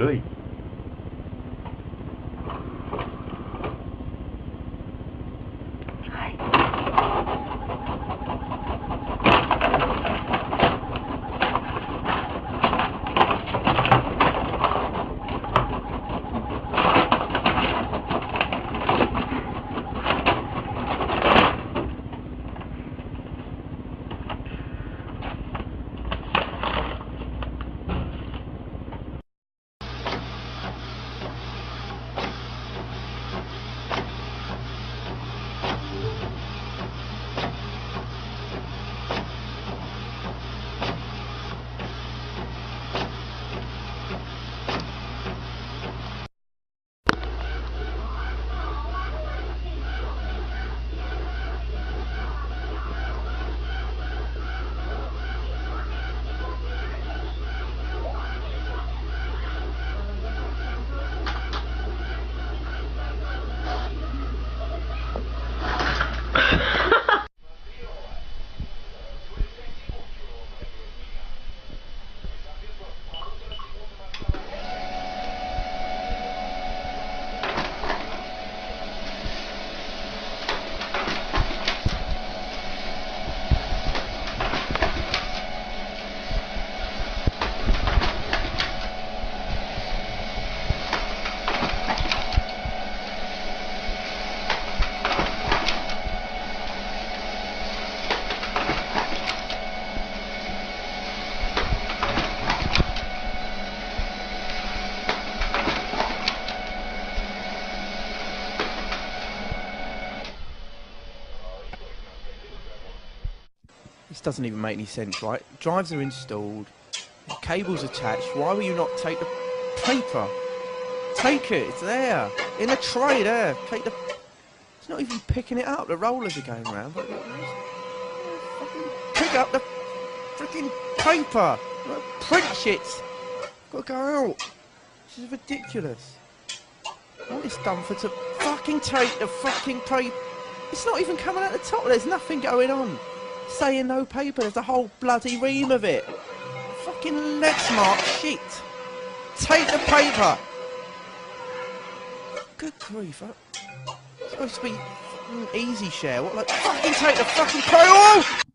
Oi. This doesn't even make any sense, right? Drives are installed, cables attached. Why will you not take the paper? Take it, it's there, in a tray there. Take the... It's not even picking it up, the rollers are going round. But pick up the freaking paper! Print shit! Got to go out. This is ridiculous. I want this done for to fucking take the fucking paper. It's not even coming out the top, there's nothing going on. Saying no paper, there's a whole bloody ream of it. Fucking leg smart shit. Take the paper. Good grief. It's supposed to be easy share. What, like, fucking take the fucking paper.